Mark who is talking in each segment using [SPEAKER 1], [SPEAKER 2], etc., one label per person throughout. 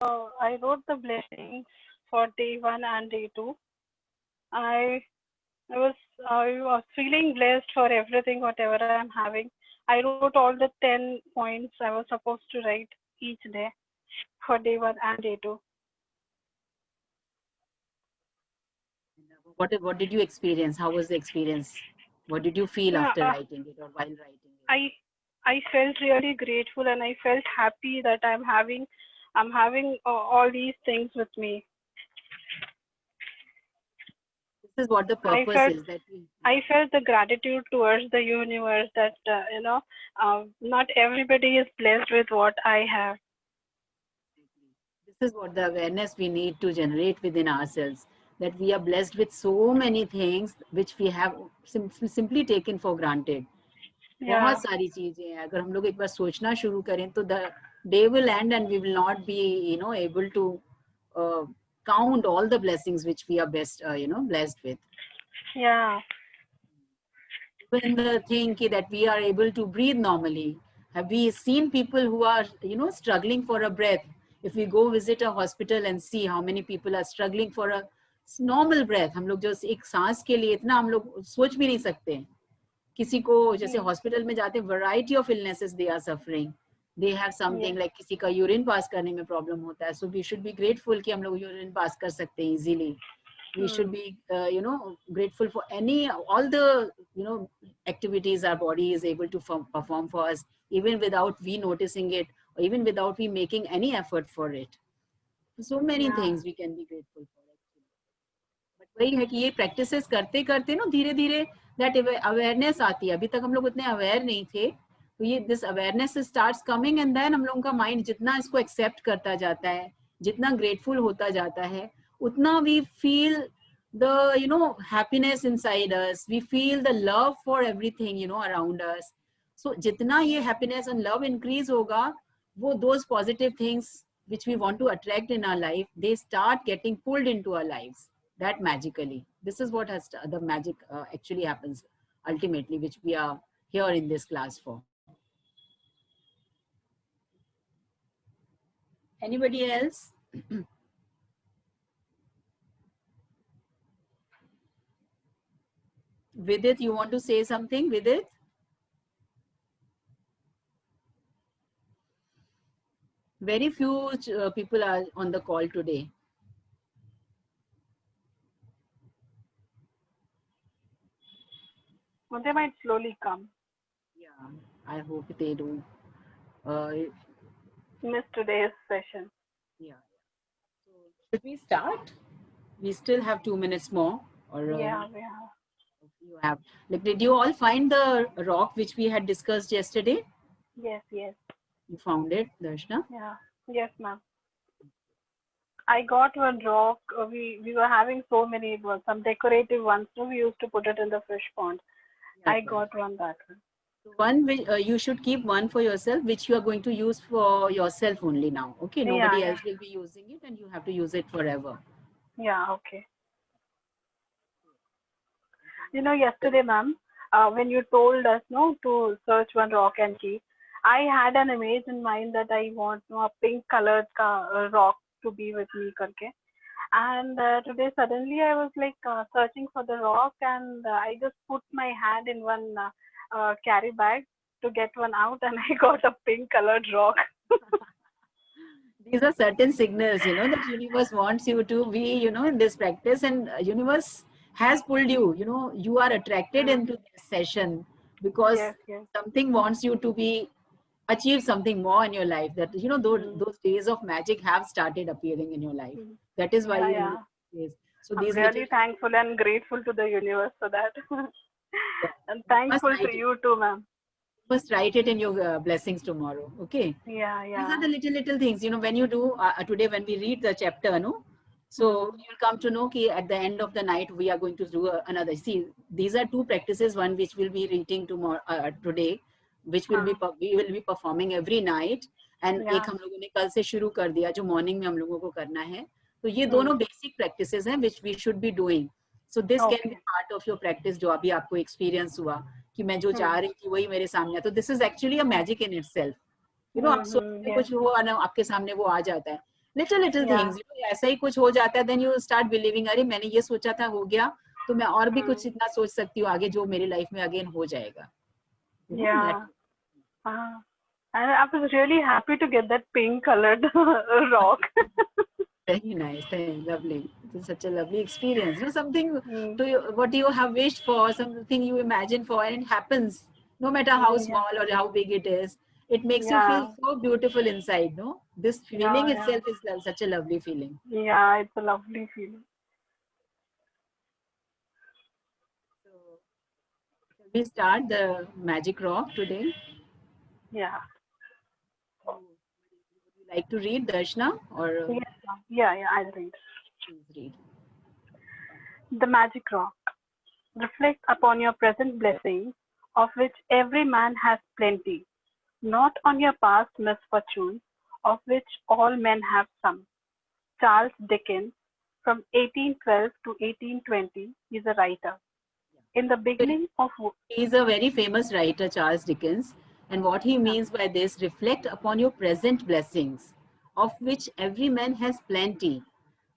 [SPEAKER 1] I wrote the blessings for day one and day two. I I was I was feeling blessed for everything, whatever I'm having. I wrote all the 10 points I was supposed to write each day for day one and day two.
[SPEAKER 2] What did you experience? How was the experience? What did you feel
[SPEAKER 1] Yeah,
[SPEAKER 2] after writing it or while writing it?
[SPEAKER 1] I I felt really grateful and I felt happy that I'm having all these things with me.
[SPEAKER 2] This is what the
[SPEAKER 1] I
[SPEAKER 2] purpose
[SPEAKER 1] felt
[SPEAKER 2] is that we,
[SPEAKER 1] I
[SPEAKER 2] yeah.
[SPEAKER 1] felt the gratitude towards the universe that not everybody is blessed with what I have.
[SPEAKER 2] This is what the awareness we need to generate within ourselves, that we are blessed with so many things which we have simply taken for granted.
[SPEAKER 1] Yeah,
[SPEAKER 2] बहुत सारी चीजें हैं, अगर हम लोग एक बार सोचना शुरू करें तो the day will end and we will not be able to uh, count all the blessings which we are best blessed with.
[SPEAKER 1] yeah,
[SPEAKER 2] Even the thing that we are able to breathe normally. Have we seen people who are struggling for a breath? If we go visit a hospital and see how many people are struggling for a normal breath, हम लोग जो एक सांस के लिए इतना हम लोग सोच भी नहीं सकते. किसी को जैसे
[SPEAKER 1] mm,
[SPEAKER 2] हॉस्पिटल में जाते हैं, variety of illnesses they are suffering, they have
[SPEAKER 1] yeah,
[SPEAKER 2] something like किसी का यूरिन पास करने में प्रॉब्लम होता है, so we should be grateful कि हम लोग यूरिन पास कर सकते हैं easily. We should
[SPEAKER 1] mm,
[SPEAKER 2] be grateful for any all the activities our body is able to perform for us, even without we noticing it, or even without we making any effort for it. So many
[SPEAKER 1] yeah,
[SPEAKER 2] things we can be grateful for actually. But वही है कि ये practices करते करते ना धीरे धीरे that awareness आती है. अभी तक हम लोग उतने अवेयर नहीं थे, तो ये this awareness starts coming and then हम लोगों का माइंड जितना इसको एक्सेप्ट करता जाता है, जितना ग्रेटफुल होता जाता है, उतना we feel the happiness inside us, we feel the love for everything around us. So जितना ये happiness and love increase होगा, वो those positive things which we want to attract in our life, they start getting pulled into our lives that magically. This is what has the magic actually happens ultimately, which we are here in this class for. Anybody else? Vidit, you want to say something, Vidit? Very few people are on the call today.
[SPEAKER 1] well, they might slowly come.
[SPEAKER 2] Yeah, I hope they do. Uh,
[SPEAKER 1] Miss today's session.
[SPEAKER 2] yeah. So should we start? We still have 2 minutes more, or
[SPEAKER 1] Yeah, yeah,
[SPEAKER 2] you have. Like, did you all find the rock which we had discussed yesterday?
[SPEAKER 1] yes, yes,
[SPEAKER 2] You found it, Darshna?
[SPEAKER 1] yeah, yes, ma'am. I got one rock. We were having so many some decorative ones. So we used to put it in the fish pond.
[SPEAKER 2] Yeah,
[SPEAKER 1] I
[SPEAKER 2] yeah.
[SPEAKER 1] got one that one.
[SPEAKER 2] So one which you should keep one for yourself, which you are going to use for yourself only now. Okay,
[SPEAKER 1] Yeah,
[SPEAKER 2] nobody
[SPEAKER 1] yeah,
[SPEAKER 2] else will be using it, and you have to use it forever.
[SPEAKER 1] yeah. Okay. Yesterday, ma'am, when you told us no to search one rock and key, I had an image in mind that I want a pink colored rock to be with me, karke. And today suddenly I was like searching for the rock, and I just put my hand in one carry bag to get one out, and I got a pink colored rock.
[SPEAKER 2] These are certain signals, that universe wants you to be, in this practice, and universe has pulled you. You are attracted
[SPEAKER 1] Yeah.
[SPEAKER 2] into this session because
[SPEAKER 1] Yes, yes.
[SPEAKER 2] something wants you to be achieve something more in your life. That
[SPEAKER 1] Mm.
[SPEAKER 2] those days of magic have started appearing in your life.
[SPEAKER 1] Mm.
[SPEAKER 2] That is why
[SPEAKER 1] Yeah,
[SPEAKER 2] you are in
[SPEAKER 1] yeah.
[SPEAKER 2] this place. So
[SPEAKER 1] I'm
[SPEAKER 2] these little
[SPEAKER 1] really thankful and grateful to the universe for that.
[SPEAKER 2] yeah,
[SPEAKER 1] And
[SPEAKER 2] you must
[SPEAKER 1] thankful to
[SPEAKER 2] write it.
[SPEAKER 1] you too, ma'am.
[SPEAKER 2] You must write it in your blessings tomorrow. Okay.
[SPEAKER 1] Yeah,
[SPEAKER 2] These are
[SPEAKER 1] yeah.
[SPEAKER 2] the little things. When you do today, when we read the chapter, no. So
[SPEAKER 1] Mm.
[SPEAKER 2] you'll come to know that at the end of the night we are going to do another. See, these are two practices. One which we'll be reading tomorrow today, which will be
[SPEAKER 1] Huh.
[SPEAKER 2] we will be performing every night. And एक
[SPEAKER 1] Yeah.
[SPEAKER 2] हम लोगों ने कल से शुरू कर दिया जो मॉर्निंग में हम लोगों को करना है. तो ये
[SPEAKER 1] Mm.
[SPEAKER 2] दोनों बेसिक प्रैक्टिसेस हैं which we should be doing. So this can be
[SPEAKER 1] Okay.
[SPEAKER 2] part of your practice जो अभी आपको एक्सपीरियंस हुआ कि मैं जो चाह
[SPEAKER 1] Mm.
[SPEAKER 2] रही थी वही मेरे सामने. तो this is actually a magic in itself. आप
[SPEAKER 1] Mm-hmm.
[SPEAKER 2] सोचते
[SPEAKER 1] Yes.
[SPEAKER 2] कुछ वो आपके सामने वो आ जाता है. little
[SPEAKER 1] Yeah.
[SPEAKER 2] things, you know, ऐसा ही कुछ हो जाता है, then you start believing, अरे मैंने ये सोचा था हो गया, तो मैं और भी कुछ इतना सोच सकती हूँ आगे जो मेरी लाइफ में अगेन हो जाएगा, you know, that.
[SPEAKER 1] Yeah. And I was really happy to get that pink colored rock.
[SPEAKER 2] Very nice, lovely. It's such a lovely experience. You know, something
[SPEAKER 1] Mm.
[SPEAKER 2] to you, what you have wished for, something you imagine for, and it happens. No matter how
[SPEAKER 1] Yeah.
[SPEAKER 2] small or how big it is, it makes you feel
[SPEAKER 1] Yeah.
[SPEAKER 2] so beautiful inside. No, this feeling
[SPEAKER 1] Yeah.
[SPEAKER 2] itself is such a lovely feeling.
[SPEAKER 1] Yeah. It's a lovely feeling.
[SPEAKER 2] So, shall we start the magic rock today?
[SPEAKER 1] Yeah.
[SPEAKER 2] Would you like to read, Darshna, or
[SPEAKER 1] Yes, ma'am. Yeah. I'll read.
[SPEAKER 2] please read?
[SPEAKER 1] The magic rock. Reflect upon your present blessings, of which every man has plenty, not on your past misfortunes, of which all men have some. Charles Dickens, from 1812 to 1820, is a writer. In the beginning of
[SPEAKER 2] He is a very famous writer, Charles Dickens, and what he means by this, reflect upon your present blessings, of which every man has plenty.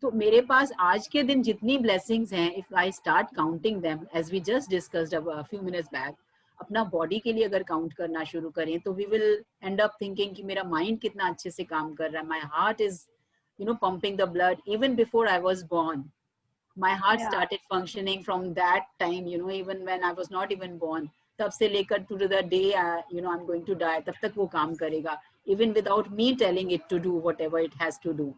[SPEAKER 2] तो मेरे पास आज के दिन जितनी blessings हैं, if I start counting them, as we just discussed a few minutes back, अपना body के लिए अगर count करना शुरू करें, तो we will end up thinking कि मेरा mind कितना अच्छे से काम कर रहा है, my heart is, you know, pumping the blood even before I was born. My heart
[SPEAKER 1] yeah,
[SPEAKER 2] started functioning from that time, you know, even when I was not even born. तब से लेकर to the day, you know, I'm going to die, तब तक वो काम करेगा, even without me telling it to do whatever it has to do,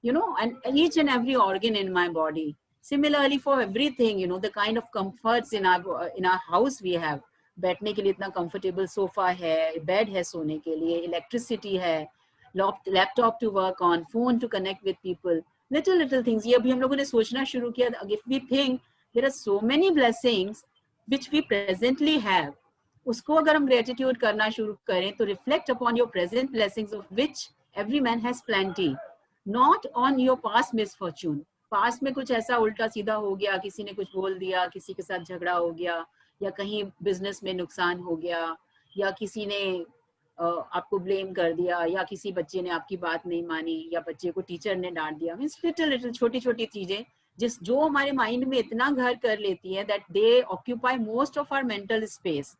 [SPEAKER 2] you know, and each and every organ in my body. Similarly for everything, you know, the kind of comforts in our house we have. बैठने के लिए इतना comfortable sofa है, bed है सोने के लिए, electricity है, laptop to work on, phone to connect with people, little things. ये अभी हम लोगों ने सोचना शुरू किया, if we think there are so many blessings which we presently have, उसको अगर हम gratitude करना शुरू करें, तो reflect upon your present blessings, of which every man has plenty, not on your past misfortune. Past में कुछ ऐसा उल्टा सीधा हो गया, किसी ने कुछ बोल दिया, किसी के साथ झगड़ा हो गया, या कहीं बिजनेस में नुकसान हो गया, या किसी ने आपको ब्लेम कर दिया, या किसी बच्चे ने आपकी बात नहीं मानी, या बच्चे को टीचर ने डांट दिया. मीन्स लिटिल छोटी छोटी चीजें जो हमारे माइंड में इतना घर कर लेती है that they occupy most of our mental space,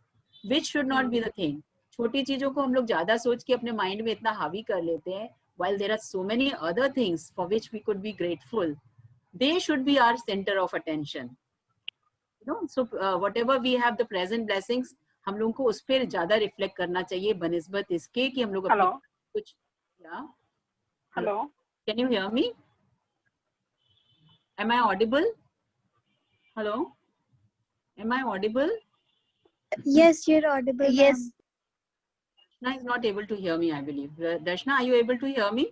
[SPEAKER 2] which should not be the thing. छोटी चीजों को हम लोग ज्यादा सोच के अपने माइंड में इतना हावी कर लेते हैं, while there are so many other things for which we could be grateful. They should be our center of attention, you know. So whatever we have, the present blessings, हम लोगों को उस पर ज्यादा रिफ्लेक्ट करना चाहिए बनिस्बत इसके कि हम लोग अपनी कुछ. yeah,
[SPEAKER 1] hello,
[SPEAKER 2] can you hear me? Am I audible? Hello, am I audible?
[SPEAKER 3] Yes, you're audible.
[SPEAKER 4] Yes.
[SPEAKER 2] Darshna is not able to hear me, I believe. Darshna, are you able to hear me?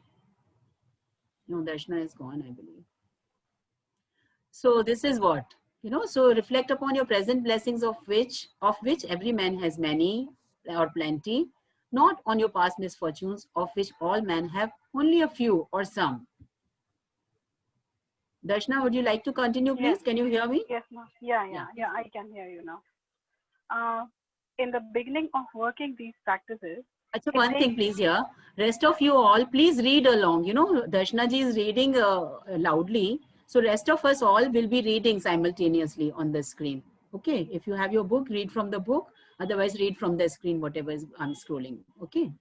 [SPEAKER 2] No, Darshna is gone, I believe. So this is what, you know, so reflect upon your present blessings, of which every man has many or plenty, not on your past misfortunes, of which all men have only a few or some. Darshna, would you like to continue, please?
[SPEAKER 1] Yes.
[SPEAKER 2] Can you hear me?
[SPEAKER 1] Yes, ma'am. Yeah, I can hear you now. In the beginning of working these practices,
[SPEAKER 2] Achha, one thing please here, rest of you all, please read along. You know, Darshna ji is reading loudly. So rest of us all will be reading simultaneously on the screen. Okay, if you have your book, read from the book. Otherwise, read from the screen, whatever is I'm scrolling. Okay.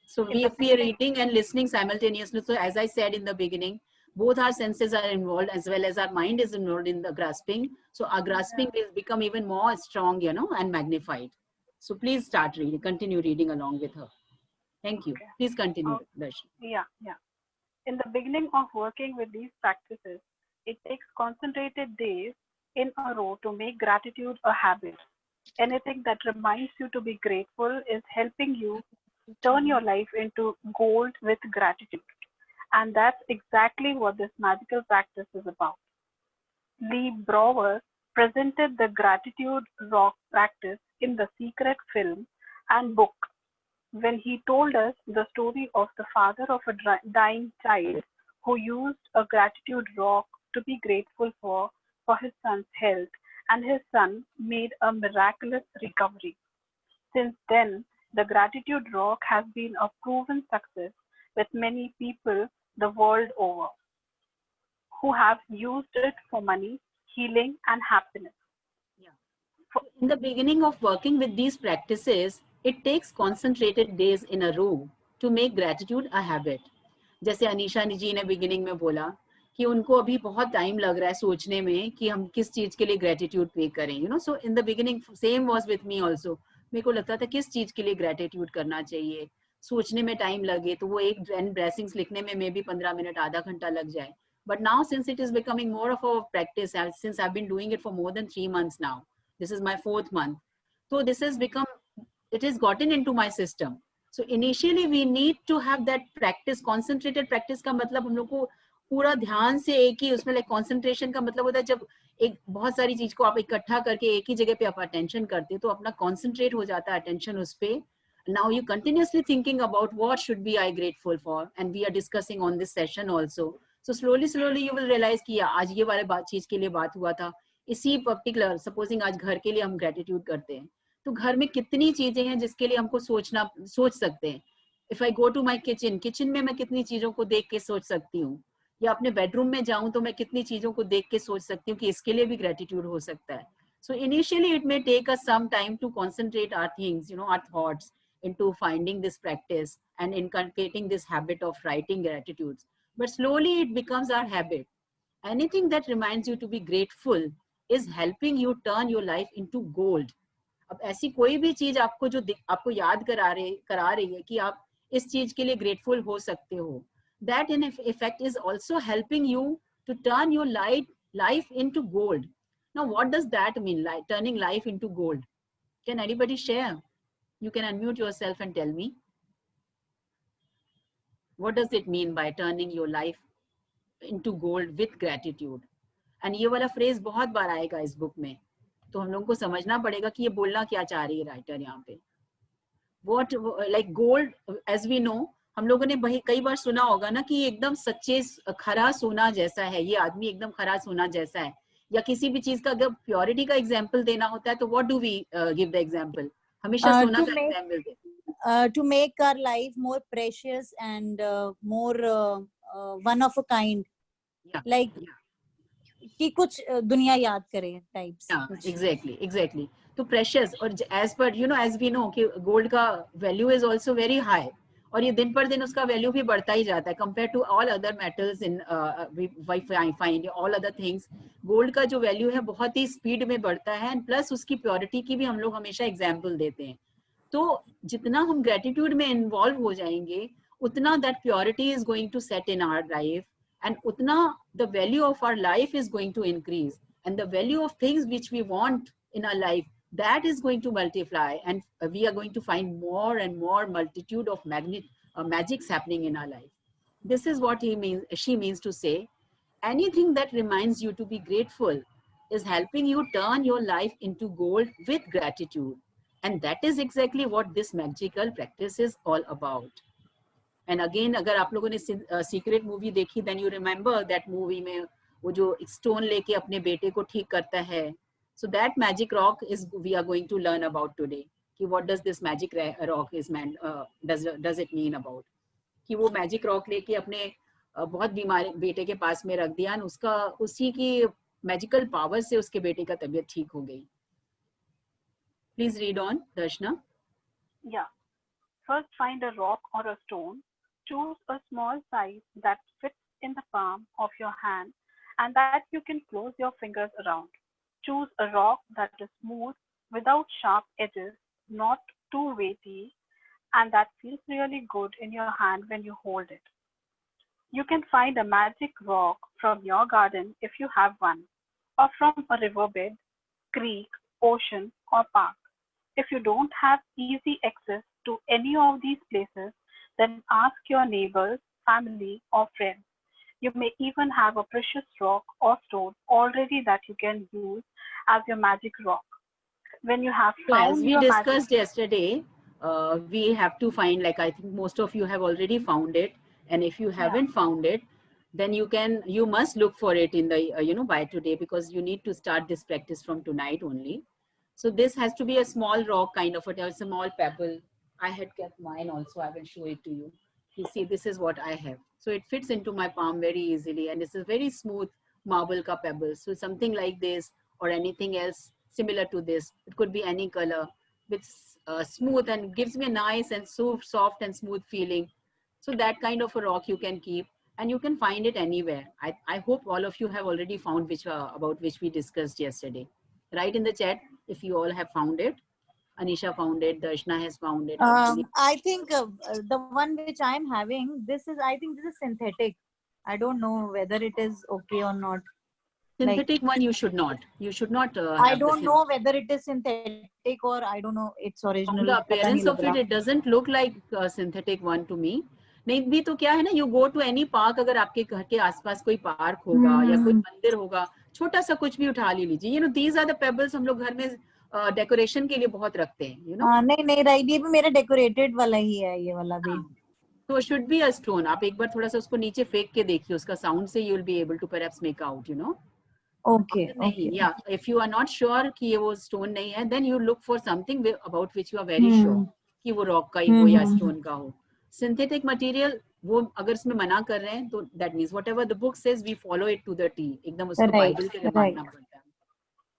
[SPEAKER 2] So if we are reading and listening simultaneously, so as I said in the beginning, both our senses are involved as well as our mind is involved in the grasping. So our grasping will become even more strong, you know, and magnified. So please start reading, continue reading along with her. Thank you.
[SPEAKER 1] Okay.
[SPEAKER 2] Please continue, Darshna.
[SPEAKER 1] Yeah. In the beginning of working with these practices, it takes concentrated days in a row to make gratitude a habit. Anything that reminds you to be grateful is helping you turn your life into gold with gratitude. And that's exactly what this magical practice is about. Lee Brower presented the gratitude rock practice in The Secret film and book when he told us the story of the father of a dying child who used a gratitude rock to be grateful for his son's health, and his son made a miraculous recovery. Since then, the gratitude rock has been a proven success with many people the world over who have used it for money, healing, and happiness.
[SPEAKER 2] Yeah. In the beginning of working with these practices, it takes concentrated days in a row to make gratitude a habit. जैसे अनीशा जी ने beginning में बोला कि उनको अभी बहुत time लग रहा है सोचने में कि हम किस चीज के लिए ग्रेटिट्यूड पे करें, you know. So in the beginning same was with me also. मेरे को लगता था किस चीज के लिए ग्रेटिट्यूड करना चाहिए, सोचने में टाइम लगे तो वो एक ब्लेसिंग्स लिखने में मे बी 15 मिनट आधा घंटा लग जाए. But now since it is becoming more of a practice, since I have been doing it for more than 3 months now, this is my 4th month, so this has become, it has gotten into my system. So initially we need to have that practice, concentrated practice का मतलब हम लोग को पूरा ध्यान से एक ही उसमें, like concentration का मतलब होता है जब एक बहुत सारी चीज को आप इकट्ठा करके एक ही जगह पे आप अटेंशन करते हो तो अपना concentrate हो जाता है अटेंशन उस पे. Now you continuously thinking about what should be I grateful for, and we are discussing on this session also. So slowly you will realize कि आज ये वाले बात चीज के लिए बात हुआ था, इसी पर्टिकुलर सपोजिंग आज घर के लिए हम ग्रेटिट्यूड करते हैं तो घर में कितनी चीजें हैं जिसके लिए हमको सोच सकते हैं. If I go to my kitchen में मैं कितनी चीजों को देख के सोच सकती हूँ, या अपने बेडरूम में जाऊं तो मैं कितनी चीजों को देख के सोच सकती हूँ कि इसके लिए भी ग्रेटिट्यूड हो सकता है. So initially it may take us some time to concentrate our things, you know, our thoughts into finding this practice and inculcating this habit of writing gratitudes, but slowly it becomes our habit. Anything that reminds you to be grateful is helping you turn your life into gold. अब ऐसी कोई भी चीज आपको जो आपको याद करा रही है कि आप इस चीज के लिए ग्रेटफुल हो सकते हो, that in effect is also helping you to turn your life into gold. Now what does that mean, like turning life into gold? Can anybody share? You can unmute yourself and tell me. What does it mean by turning your life into gold with gratitude? And ये वाला phrase बहुत बार आएगा इस book में, तो हम लोगों को समझना पड़ेगा कि ये बोलना क्या चाह रही है राइटर यहाँ पे. What like gold, as we know, हम लोगों ने कई बार सुना होगा ना कि एकदम सच्चे खरा सोना जैसा है, ये आदमी एकदम खरा सोना जैसा है. या किसी भी चीज का अगर प्योरिटी का एग्जाम्पल देना होता है तो what do we give the example? हमेशा सोना का एग्जाम्पल देते हैं.
[SPEAKER 4] To make our life more precious and more one of a kind.
[SPEAKER 2] Yeah,
[SPEAKER 4] like
[SPEAKER 2] yeah.
[SPEAKER 4] कि कुछ दुनिया याद करे टाइप्स.
[SPEAKER 2] एग्जैक्टली. तो प्रेशियस, और as per you know, as we know कि गोल्ड का value is also very high, और ये दिन पर दिन उसका वैल्यू भी बढ़ता ही जाता है compare to all other metals in find all other things. Gold का जो वैल्यू है बहुत ही स्पीड में बढ़ता है, एंड प्लस उसकी प्योरिटी की भी हम लोग हमेशा एग्जाम्पल देते हैं. तो जितना हम ग्रेटिट्यूड में इन्वॉल्व हो जाएंगे उतना that purity is going to set in our life, and utna the value of our life is going to increase, and the value of things which we want in our life, that is going to multiply, and we are going to find more and more multitude of magics happening in our life. This is what she means to say, anything that reminds you to be grateful is helping you turn your life into gold with gratitude, and that is exactly what this magical practice is all about. And again अगर आप लोगों ने secret movie देखी, then you remember that movie में वो जो stone लेके अपने बेटे को ठीक करता है. So that magic rock is we are going to learn about today, कि what does this magic rock is does it mean about, कि वो मैजिक रॉक लेके अपने बहुत बीमार बेटे के पास में रख दिया, उसका उसी की मैजिकल पावर से उसके बेटे का तबीयत ठीक हो गई. Please read on, Darshana.
[SPEAKER 1] Yeah. First, find a rock or a stone. Choose a small size that fits in the palm of your hand and that you can close your fingers around. Choose a rock that is smooth, without sharp edges, not too weighty, and that feels really good in your hand when you hold it. You can find a magic rock from your garden if you have one, or from a riverbed, creek, ocean, or park. If you don't have easy access to any of these places, then ask your neighbors, family, or friends. You may even have a precious rock or stone already that you can use as your magic rock. When you have
[SPEAKER 2] So
[SPEAKER 1] found
[SPEAKER 2] as we
[SPEAKER 1] your
[SPEAKER 2] discussed yesterday, we have to find, like I think most of you have already found it, and if you haven't found it, then you must look for it in the by today, because you need to start this practice from tonight only. So this has to be a small rock, kind of a small pebble. I had kept mine also. I will show it to you. You see, this is what I have. So it fits into my palm very easily, and it's a very smooth marble ka pebbles. So something like this or anything else similar to this. It could be any color. It's smooth and gives me a nice and so soft and smooth feeling. So that kind of a rock you can keep, and you can find it anywhere. I hope all of you have already found which about which we discussed yesterday. Write in the chat if you all have found it. Anisha found it. Darshna has found it.
[SPEAKER 4] I think the one which I'm having, I think this is synthetic. I don't know whether it is okay or not.
[SPEAKER 2] Synthetic one you should not. You should not
[SPEAKER 4] I
[SPEAKER 2] have
[SPEAKER 4] don't know whether it is synthetic or I don't know its original.
[SPEAKER 2] From the appearance of it, it doesn't look like a synthetic one to me. नहीं भी तो क्या है ना, you go to any park, अगर आपके घर के आसपास कोई पार्क होगा या कोई मंदिर होगा, छोटा सा कुछ भी उठा लीजिए. You know, these are the pebbles हम लोग घर में डेकोरेशन के लिए बहुत रखते हैं. You know.
[SPEAKER 4] नहीं राइट, ये भी मेरा डेकोरेटेड वाला ही है, ये वाला भी.
[SPEAKER 2] So should be a stone. आप एक बार थोड़ा सा उसको नीचे फेंक के देखिए, उसका साउंड से you will be able to perhaps make out. You know.
[SPEAKER 4] Okay.
[SPEAKER 2] Yeah, if you are not sure कि ये वो stone नहीं है, then you look for something about which you are very sure कि वो rock का ही हो या stone का हो. Synthetic material वो अगर इसमें मना कर रहे हैं तो that means whatever the book says we follow it to the T. एकदम उसको Bible के लिए मानना पड़ता है.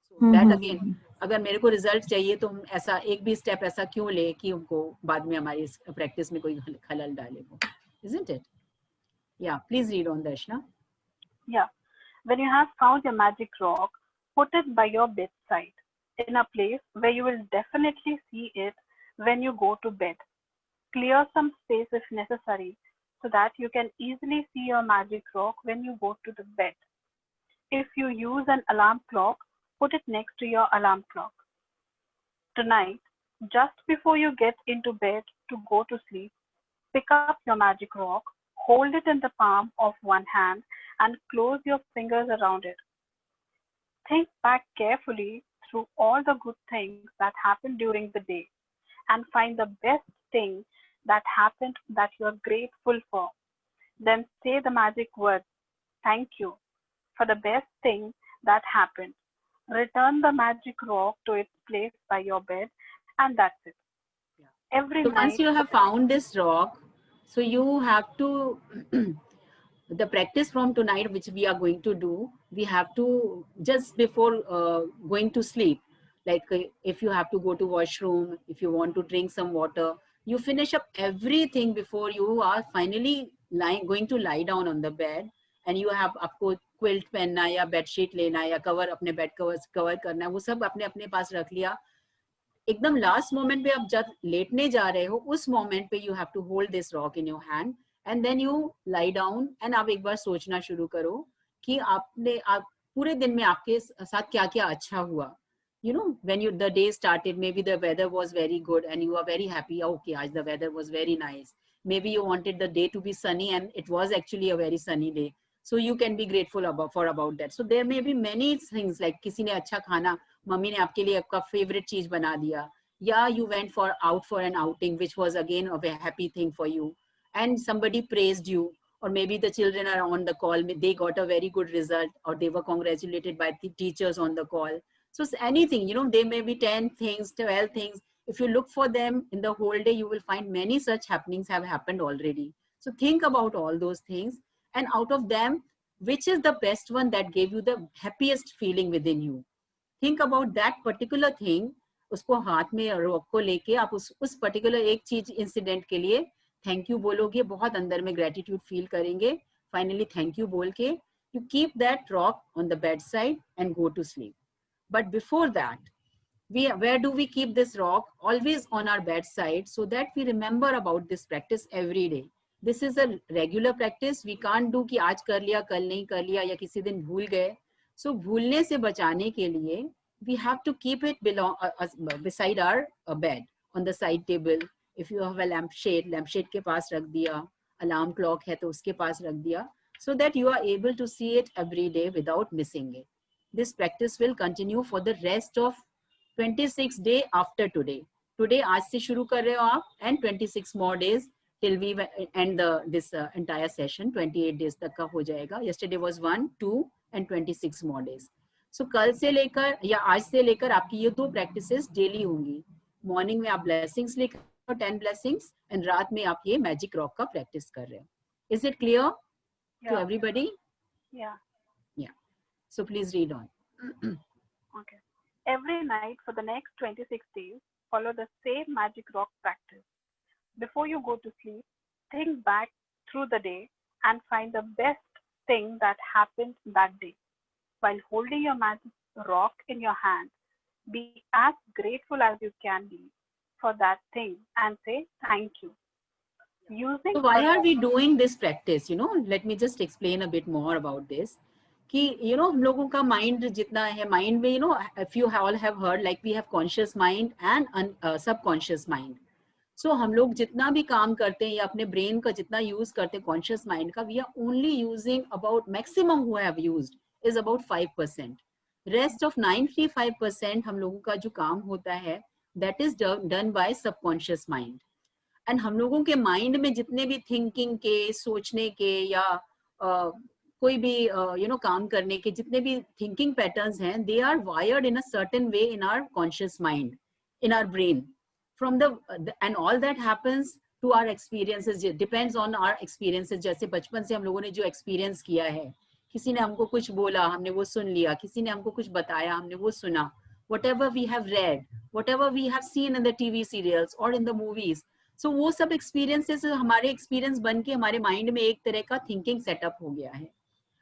[SPEAKER 2] So that again, अगर मेरे को result चाहिए तो हम ऐसा एक भी step ऐसा क्यों ले कि उनको बाद में हमारी practice में कोई खलल डाले वो, isn't it? Yeah, please read on, Darshna.
[SPEAKER 1] Yeah. When you have found your magic rock, put it by your bedside in a place where you will definitely see it when you go to bed. Clear some space if necessary so that you can easily see your magic rock when you go to the bed. If you use an alarm clock, put it next to your alarm clock. Tonight, just before you get into bed to go to sleep, pick up your magic rock, hold it in the palm of one hand, and close your fingers around it. Think back carefully through all the good things that happened during the day and find the best thing that happened that you are grateful for. Then say the magic words, thank you for the best thing that happened. Return the magic rock to its place by your bed, and that's it. Every
[SPEAKER 2] so
[SPEAKER 1] night.
[SPEAKER 2] Once you have found this rock, so you have to the practice from tonight which we are going to do, we have to just before going to sleep, like if you have to go to washroom, if you want to drink some water, you finish up everything before you are finally going to lie down on the bed, and you have आपको quilt पहनना या bedsheet लेना या cover अपने bed cover करना, वो सब अपने अपने पास रख लिया. एकदम लास्ट मोमेंट पे आप जब लेटने जा रहे हो उस मोमेंट पे you have to hold this rock in your hand and then you lie down and आप एक बार सोचना शुरू करो कि आप पूरे दिन में आपके साथ क्या क्या अच्छा हुआ. You know, when the day started, maybe the weather was very good and you are very happy. Okay, आज the weather was very nice. Maybe you wanted the day to be sunny and it was actually a very sunny day. So you can be grateful about that. So there may be many things like किसी ने अच्छा खाना, mummy ने आपके लिए आपका favorite चीज बना दिया, या you went out for an outing which was again a very happy thing for you, and somebody praised you, or maybe the children are on the call, they got a very good result, or they were congratulated by the teachers on the call. So anything, you know, there may be 10 things, 12 things. If you look for them in the whole day, you will find many such happenings have happened already. So think about all those things, and out of them, which is the best one that gave you the happiest feeling within you? Think about that particular thing. उसको हाथ में rock को लेके आप उस particular एक चीज incident के लिए थैंक यू बोलोगे, बहुत अंदर में ग्रेटिट्यूड फील करेंगे. फाइनली थैंक यू बोल के you keep that rock on the bedside and go to sleep. But before that, where do we keep this rock? Always on our bedside, so that we remember about this practice every day. This is a regular practice. We can't do कि आज कर लिया कल नहीं कर लिया या किसी दिन भूल गए. So भूलने से बचाने के लिए we have to keep it beside our bed on the side table. If you have a lampshade के पास रख दिया, alarm clock है तो उसके पास रख दिया, so that you are able to see it every day without missing it. This practice will continue for the rest of 26 days after today. Today आज से शुरू कर रहे हो आप, and 26 more days till we end this entire session. 28 days तक का हो जाएगा. Yesterday was 1, 2 and 26 more days. So कल से लेकर या आज से लेकर आपकी ये 2 practices daily होंगी. Morning में आप blessings लेकर और 10 blessings and रात में आप ये magic rock का practice कर रहे हो. Is it clear to
[SPEAKER 1] Yeah.
[SPEAKER 2] everybody?
[SPEAKER 1] Yeah.
[SPEAKER 2] Yeah. So please read on.
[SPEAKER 1] Okay. Every night for the next 26 days, follow the same magic rock practice. Before you go to sleep, think back through the day and find the best thing that happened that day. While holding your magic rock in your hand, be as grateful as you can be for that thing and say thank you. Using
[SPEAKER 2] So why
[SPEAKER 1] a
[SPEAKER 2] are we doing this practice? You know, let me just explain a bit more about this. कि you know हम लोगों का mind जितना है, mind में you know if you all have heard like we have conscious mind and subconscious mind. So हम लोग जितना भी काम करते हैं या अपने brain का जितना use करते हैं conscious mind का, we are only using about maximum who have used is about 5%. Rest of 95% हम लोगों का जो काम होता है that is done by subconscious mind. And हम लोगों के माइंड में जितने भी थिंकिंग के, सोचने के या कोई भी यू नो काम करने के जितने भी थिंकिंग पैटर्न्स हैं, they are wired in a certain way in our conscious mind, in our brain from the and all that happens to our experiences, depends on our experiences. जैसे बचपन से हम लोगों ने जो एक्सपीरियंस किया है, किसी ने हमको कुछ बोला, हमने वो सुन लिया, किसी ने हमको कुछ बताया, हमने वो सुना, whatever we have read, whatever we have seen in the TV serials or in the movies. So वो सब experiences हमारे experience बन के हमारे mind में एक तरह का thinking setup हो गया है.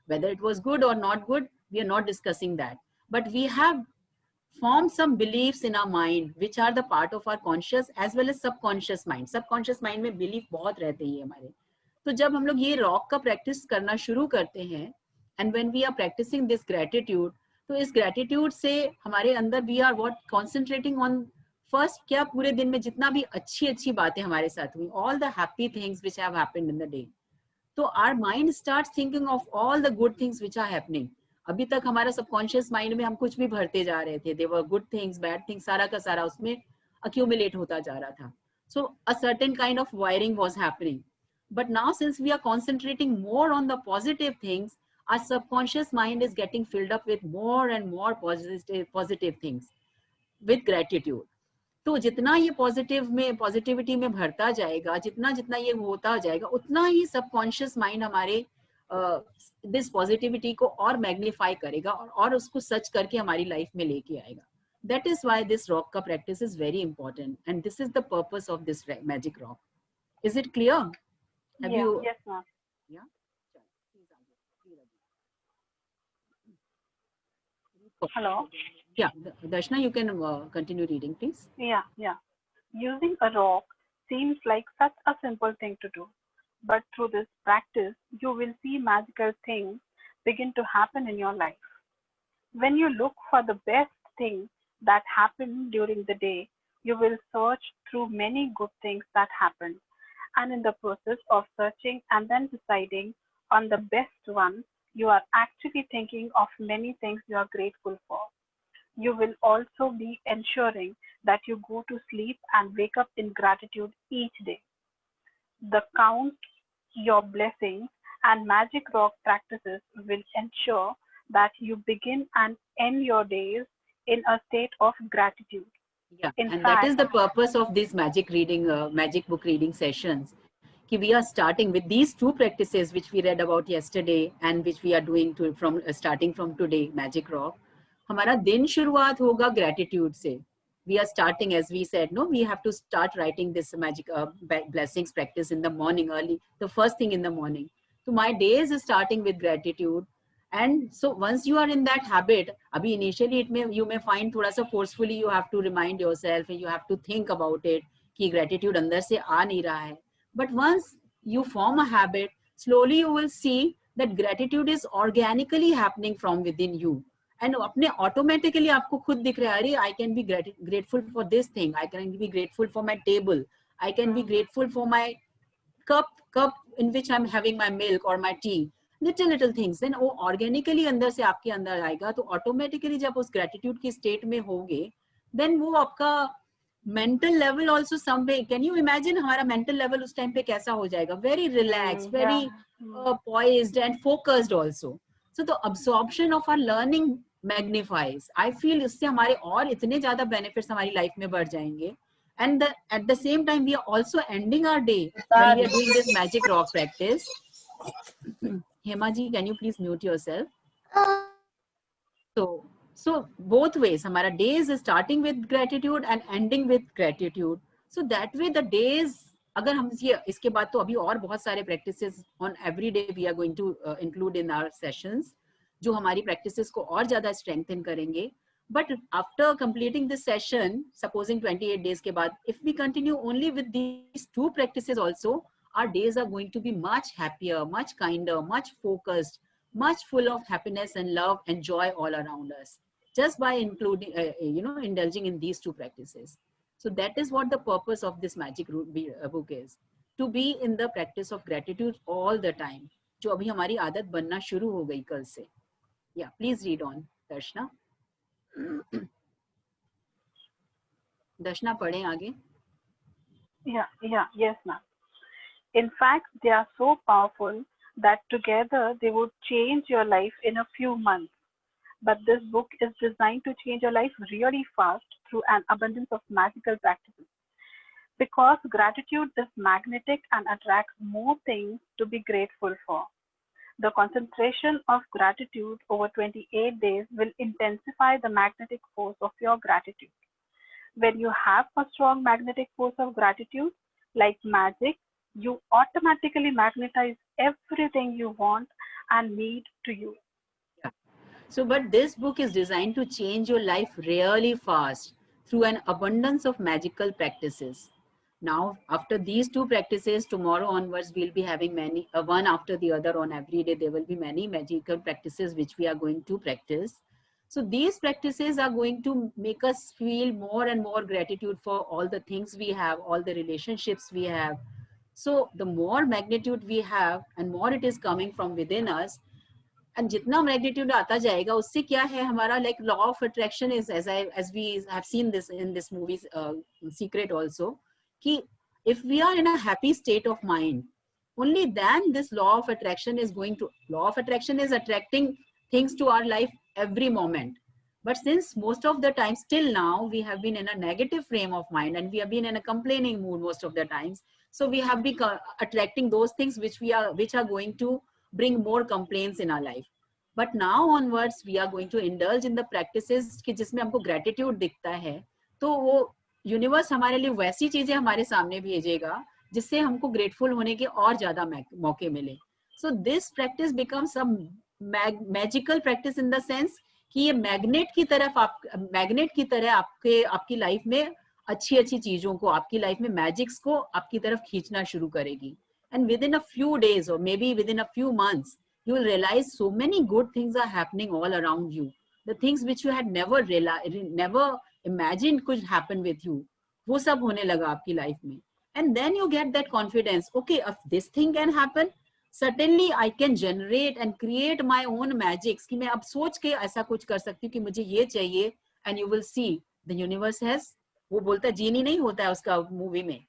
[SPEAKER 2] Whether it was good or not good, we are not discussing that. But we have formed some beliefs in our mind which are the part of our conscious as well as subconscious mind. Subconscious mind में belief बहुत रहते हैं हमारे. तो जब हम लोग ये rock का practice करना शुरू करते हैं and when we are practicing this gratitude, तो इस gratitude से हमारे अंदर we are what concentrating on first क्या पूरे दिन में जितना भी अच्छी अच्छी बातें हमारे साथ हुई, all the happy things which have happened in the day. तो our mind starts thinking of all the good things which are happening. अभी तक हमारा subconscious mind में हम कुछ भी भरते जा रहे थे. There were good things, bad things, सारा का सारा उसमें accumulate होता जा रहा था. So a certain kind of wiring was happening. But now since we are concentrating more on the positive things, our subconscious mind is getting filled up with more and more positive things with gratitude. तो जितना ये positivity में भरता जाएगा, जितना जितना ये होता जाएगा, उतना ही सबकॉन्शियस माइंड हमारे दिस पॉजिटिविटी को और मैग्नीफाई करेगा और उसको सच करके हमारी लाइफ में लेके आएगा. That is why this rock का practice is very important and this is the purpose of this magic rock. Is it clear?
[SPEAKER 1] Yes, ma'am. Hello.
[SPEAKER 2] Yeah, Darshana, you can continue reading, please.
[SPEAKER 1] Yeah. Using a rock seems like such a simple thing to do, but through this practice, you will see magical things begin to happen in your life. When you look for the best thing that happened during the day, you will search through many good things that happened. And in the process of searching and then deciding on the best one, you are actually thinking of many things you are grateful for. You will also be ensuring that you go to sleep and wake up in gratitude each day. The count your blessings and magic rock practices will ensure that you begin and end your days in a state of gratitude.
[SPEAKER 2] Yeah,
[SPEAKER 1] In
[SPEAKER 2] and
[SPEAKER 1] fact,
[SPEAKER 2] that is the purpose of these magic reading, magic book reading sessions. कि we are starting with these two practices which we read about yesterday and which we are doing starting from today, magic rock. हमारा दिन शुरुआत होगा gratitude से. We are starting, as we said, no, we have to start writing this magic blessings practice in the morning early, the first thing in the morning. So my days is starting with gratitude. And so once you are in that habit, abhi initially you may find thoda sa forcefully you have to remind yourself and you have to think about it कि gratitude अंदर से आ नहीं रहा है. But once you form a habit, slowly you will see that gratitude is organically happening from within you. And अपने automatically आपको खुद दिख रहा है, अरे I can be grateful for this thing, I can be grateful for my table, I can be grateful for my cup in which I'm having my milk or my tea. little things, then वो organically अंदर से आपके अंदर आएगा. तो automatically जब उस gratitude की state में होगे, then वो आपका mental level also some way, can you imagine हमारा mental level उस time पे कैसा हो जाएगा? Very relaxed, very poised and focused also. So the absorption of our learning magnifies. I feel इससे हमारे और इतने ज़्यादा benefits हमारी life में बढ़ जाएंगे. And at the same time, we are also ending our day when we are doing this magic rock practice. Hema ji, can you please mute yourself? So both ways, हमारा day is starting with gratitude and ending with gratitude. So that way the days, अगर हम ये इसके बाद तो अभी और बहुत सारे practices on every day we are going to include in our sessions, जो हमारी practices को और ज़्यादा strengthen करेंगे. But after completing this session, supposing 28 days के बाद, if we continue only with these two practices also, our days are going to be much happier, much kinder, much focused, much full of happiness and love and joy all around us, just by including, indulging in these two practices. So that is what the purpose of this magic book is, to be in the practice of gratitude all the time, जो अभी हमारी आदत बनना शुरू हो गई कल से. Yeah, please read on, Darshna. Darshna, पढ़ें आगे.
[SPEAKER 1] Yes, ma'am. In fact, they are so powerful that together they would change your life in a few months. But this book is designed to change your life really fast through an abundance of magical practices. Because gratitude is magnetic and attracts more things to be grateful for. The concentration of gratitude over 28 days will intensify the magnetic force of your gratitude. When you have a strong magnetic force of gratitude, like magic, you automatically magnetize everything you want and need to you.
[SPEAKER 2] So, but this book is designed to change your life really fast through an abundance of magical practices. Now, after these two practices, tomorrow onwards, we'll be having many, one after the other on every day. There will be many magical practices which we are going to practice. So these practices are going to make us feel more and more gratitude for all the things we have, all the relationships we have. So the more magnitude we have and more it is coming from within us, and जितना magnitude आता जाएगा उससे क्या है हमारा like law of attraction is as we have seen this in this movie's Secret also, कि if we are in a happy state of mind, only then this law of attraction is attracting things to our life every moment. But since most of the time still now we have been in a negative frame of mind and we have been in a complaining mood most of the times, so we have been attracting those things which are going to bring more complaints in our life. But now onwards we are going to indulge in the practices कि जिसमें हमको gratitude दिखता है, तो वो universe हमारे लिए वैसी चीजें हमारे सामने भेजेगा जिससे हमको ग्रेटफुल होने के और ज्यादा मौके मिले. So this practice becomes a magical practice in the sense कि ये मैग्नेट की तरह आपकी लाइफ में अच्छी अच्छी चीजों को, आपकी लाइफ में मैजिक्स को आपकी तरफ खींचना शुरू करेगी. And within a few days or maybe within a few months, you will realize so many good things are happening all around you. The things which you had never imagined could happen with you, वो सब होने लगा आपकी life में. And then you get that confidence, okay, if this thing can happen, certainly I can generate and create my own magics, कि मैं अब सोच के ऐसा कुछ कर सकती हूँ कि मुझे ये चाहिए. And you will see the universe has, वो बोलता जीनी नहीं होता है उसका मूवी में,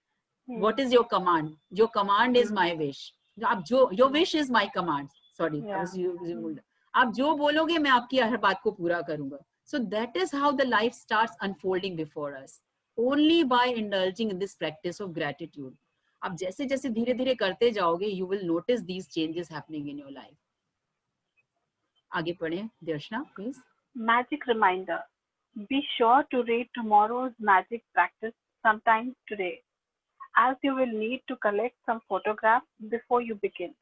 [SPEAKER 2] what is your command? Your command is my wish. Your wish is my command. Sorry, I was using. आप जो बोलोगे मैं आपकी हर बात को पूरा करूंगा. So that is how the life starts unfolding before us, only by indulging in this practice of gratitude. आप जैसे जैसे धीरे धीरे करते जाओगे, you will notice these changes happening in your life. आगे पढ़ें, Darshna, please.
[SPEAKER 1] Magic reminder. Be sure to read tomorrow's magic practice sometime today, as you will need to collect some photographs before you begin.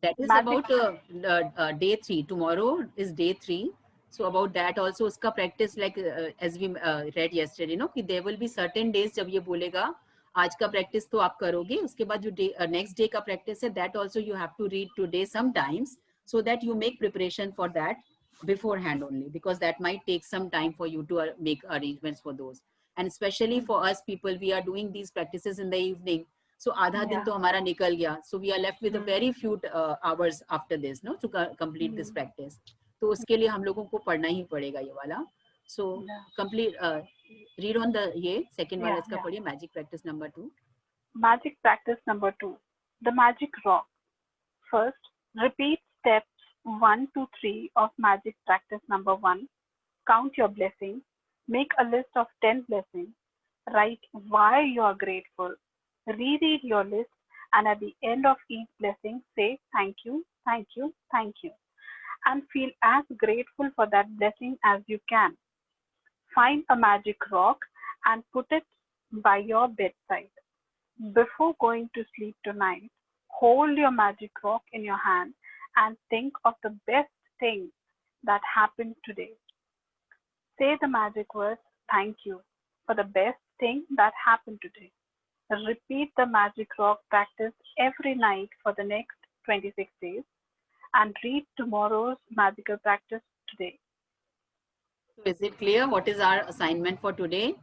[SPEAKER 2] That is magic. About day 3. Tomorrow is day 3. So about that also, uska practice like as we read yesterday, कि there will be certain days जब ये बोलेगा आज का practice तो आप करोगे, उसके बाद जो next day का practice है, that also you have to read today sometimes, so that you make preparation for that beforehand only, because that might take some time for you to make arrangements for those. And especially for us people, we are doing these practices in the evening. So आधा दिन तो हमारा निकल गया. So we are left with a very few hours after this, no, to complete this practice. तो उसके लिए हम लोगों को पढ़ना ही पड़ेगा ये वाला. So complete, read on the ये second वाला इसका पढ़िए, magic practice number 2.
[SPEAKER 1] Magic practice number 2, the magic rock. First, repeat steps 1 to 3 of magic practice number 1. Count your blessings. Make a list of 10 blessings. Write why you are grateful. Reread your list, and at the end of each blessing, say thank you, thank you, thank you, and feel as grateful for that blessing as you can. Find a magic rock and put it by your bedside. Before going to sleep tonight, hold your magic rock in your hand and think of the best thing that happened today. Say the magic words, thank you, for the best thing that happened today. Repeat the magic rock practice every night for the next 26 days and read tomorrow's magical practice today.
[SPEAKER 2] So is it clear what is our assignment for today?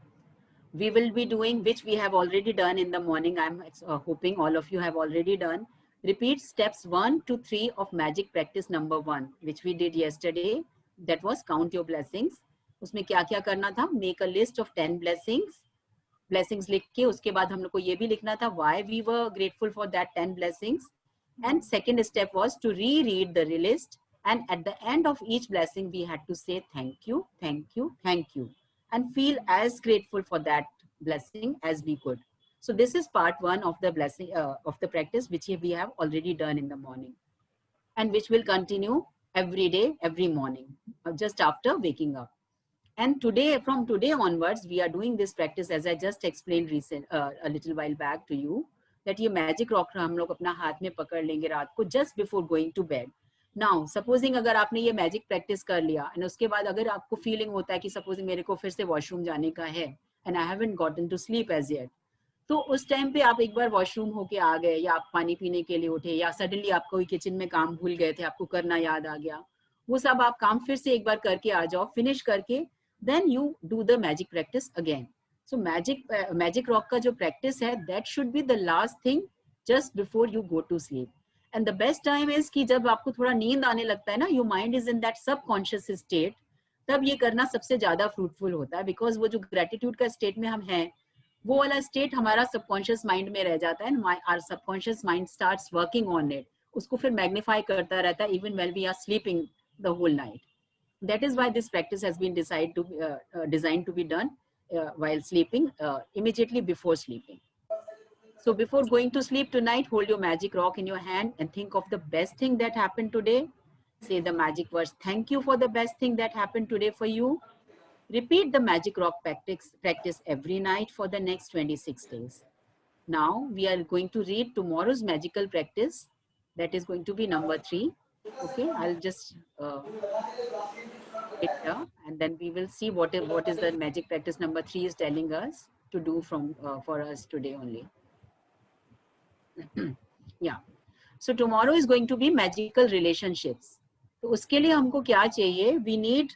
[SPEAKER 2] We will be doing, which we have already done in the morning. I'm hoping all of you have already done. Repeat steps 1 to 3 of magic practice number 1, which we did yesterday. That was count your blessings. उसमें क्या क्या करना था? Make a list of 10 blessings लिख के उसके बाद हम लोग को ये भी लिखना था why we were grateful for that 10 blessings. And second step was to reread the list, and at the end of each blessing we had to say thank you, thank you, thank you, and feel as grateful for that blessing as we could. So this is part 1 of the blessing of the practice, which we have already done in the morning, and which will continue every day, every morning, just after waking up. And today, from today onwards, we are doing this practice as I just explained a little while back to you, that ये magic rock हम लोग अपना हाथ में पकड़ लेंगे रात को just before going to bed. Now, supposing अगर आपने ये magic practice कर लिया and उसके बाद अगर आपको feeling होता है कि supposing मेरे को फिर से washroom जाने का है and I haven't gotten to sleep as yet, तो उस टाइम पे आप एक बार वॉशरूम होके आ गए या आप पानी पीने के लिए उठे या सडनली आप कोई किचन में काम भूल गए थे, आपको करना याद आ गया, वो सब आप काम फिर से एक बार करके आ जाओ, फिनिश करके then you do the magic practice again. So magic rock का जो practice है, that should be the last thing just before you go to sleep. And the best time is कि जब आपको थोड़ा नींद आने लगता है ना, your mind is in that subconscious state, तब ये करना सबसे ज्यादा fruitful होता है, because वो जो gratitude का state में हम हैं, वो वाला state हमारा subconscious mind में रह जाता है, and our subconscious mind starts working on it. उसको फिर magnify करता रहता है even when we are sleeping the whole night. That is why this practice has been designed to be done while sleeping, immediately before sleeping. So before going to sleep tonight, hold your magic rock in your hand and think of the best thing that happened today. Say the magic words, thank you for the best thing that happened today for you. Repeat the magic rock practice every night for the next 26 days. Now we are going to read tomorrow's magical practice. That is going to be number 3. Okay, I'll just it here, and then we will see what is the magic practice number 3 is telling us to do from for us today only. Yeah, so tomorrow is going to be magical relationships. तो उसके लिए हमको क्या चाहिए? We need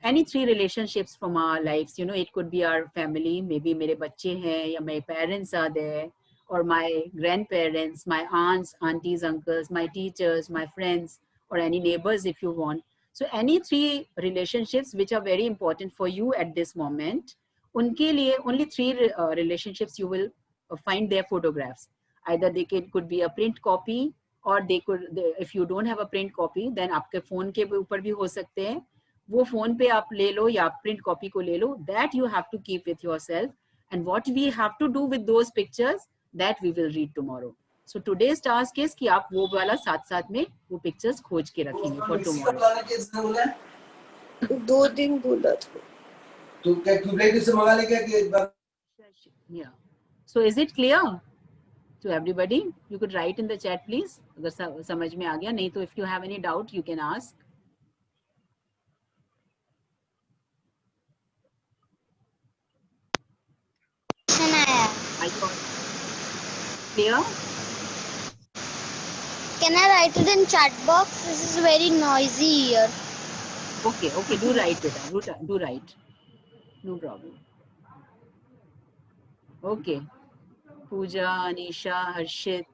[SPEAKER 2] any 3 relationships from our lives. You know, it could be our family, maybe मेरे बच्चे हैं या my parents are there, or my grandparents, my aunts, aunties, uncles, my teachers, my friends, or any neighbors if you want. So any 3 relationships which are very important for you at this moment, unke liye only 3 relationships you will find their photographs. Either they could be a print copy, or if you don't have a print copy, then आपके phone के ऊपर भी हो सकते हैं. वो phone पे आप ले लो या print copy को ले लो. That you have to keep with yourself. And what we have to do with those pictures, that we will read tomorrow. So today's task is कि आप वो वाला साथ में वो pictures खोज के रखेंगे for tomorrow.
[SPEAKER 3] 2 दिन बोला था.
[SPEAKER 5] तो क्या ट्यूबलाइट से मंगा ले क्या कि एक बार?
[SPEAKER 2] Yeah. So is it clear to everybody? You could write in the chat please. अगर समझ में आ गया, नहीं तो if you have any doubt you can ask. Are you clear?
[SPEAKER 3] Can I write it in chat box? This is very noisy here.
[SPEAKER 2] Okay, do write it. Do write. No problem. Okay. Pooja, Anisha, Harshit.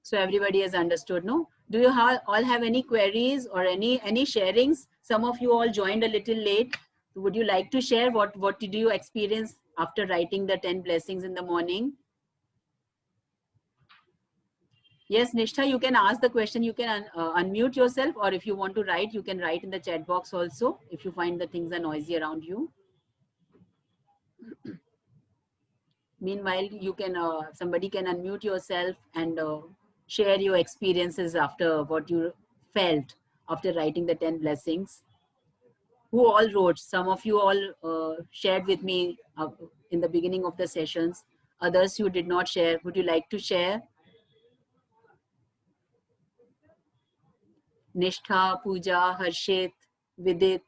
[SPEAKER 2] So everybody has understood, no? Do you all have any queries or any sharings? Some of you all joined a little late. Would you like to share what did you experience after writing the 10 blessings in the morning? Yes, Nishtha, you can ask the question. You can unmute yourself, or if you want to write, you can write in the chat box also if you find the things are noisy around you. Meanwhile, you can somebody can unmute yourself and share your experiences after what you felt after writing the 10 blessings. Who all wrote? Some of you all shared with me in the beginning of the sessions. Others you did not share. Would you like to share? Nishtha, Pooja, Harshit, Vidit.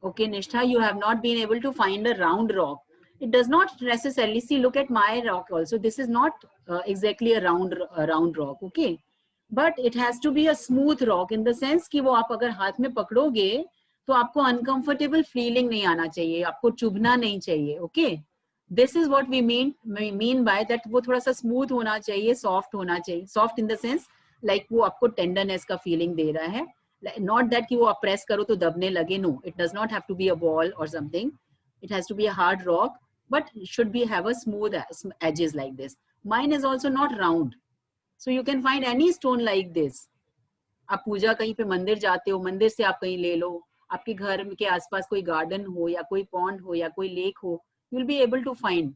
[SPEAKER 2] Okay, Nishtha, you have not been able to find a round rock. It does not necessarily, see, look at my rock also. This is not exactly a round rock, okay? But it has to be a smooth rock in the sense कि वो आप अगर हाथ में पकड़ोगे तो आपको uncomfortable feeling नहीं आना चाहिए, आपको चुभना नहीं चाहिए, okay? This is what we mean by that. वो थोड़ा सा smooth होना चाहिए, soft होना चाहिए, soft in the sense like वो आपको tenderness का feeling दे रहा है. Not that कि वो आप press करो तो दबने लगे. No, it does not have to be a wall or something. It has to be a hard rock, but it should be have a smooth edges like this. Mine is also not round, so you can find any stone like this. आप पूजा कहीं पे मंदिर जाते हो, मंदिर से आप कहीं ले लो, आपके घर के आसपास कोई गार्डन हो या कोई पॉन्ड हो या कोई लेक हो, you will be able to find.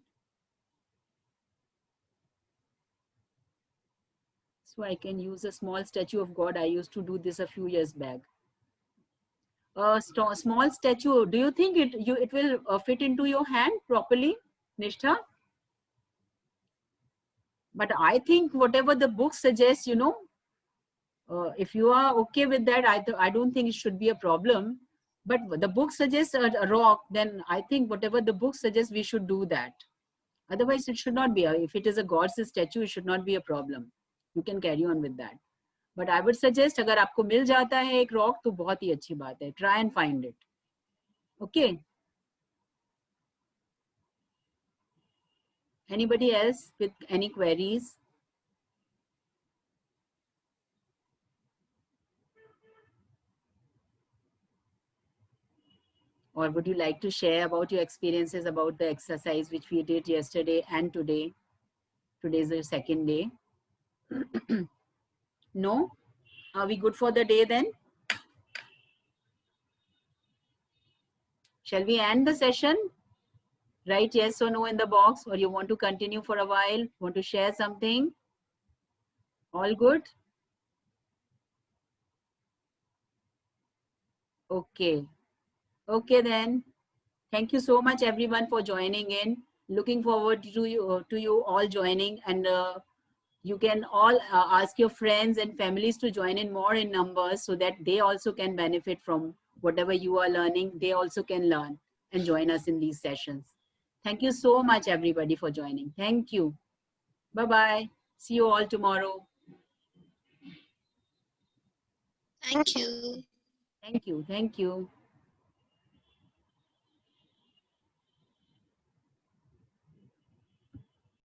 [SPEAKER 2] So I can use a small statue of God. I used to do this a few years back. A small statue, do you think it will fit into your hand properly, Nishtha? But I think whatever the book suggests, you know, if you are okay with that, I don't think it should be a problem. But the book suggests a rock, then I think whatever the book suggests, we should do that. Otherwise, it should not be. If it is a God's statue, it should not be a problem. You can carry on with that. But I would suggest, अगर आपको मिल जाता है एक rock, तो बहुत ही अच्छी बात है. Try and find it. Okay. Anybody else with any queries? Or would you like to share about your experiences about the exercise which we did yesterday and today? Today is the second day. No? Are we good for the day then? Shall we end the session? Write yes or no in the box, or you want to continue for a while? Want to share something? All good? Okay. Okay then. Thank you so much everyone for joining in. Looking forward to you all joining, and you can all ask your friends and families to join in more in numbers so that they also can benefit from whatever you are learning. They also can learn and join us in these sessions. Thank you so much everybody for joining. Thank you. Bye-bye. See you all tomorrow.
[SPEAKER 3] Thank you.
[SPEAKER 2] Thank you. Thank you.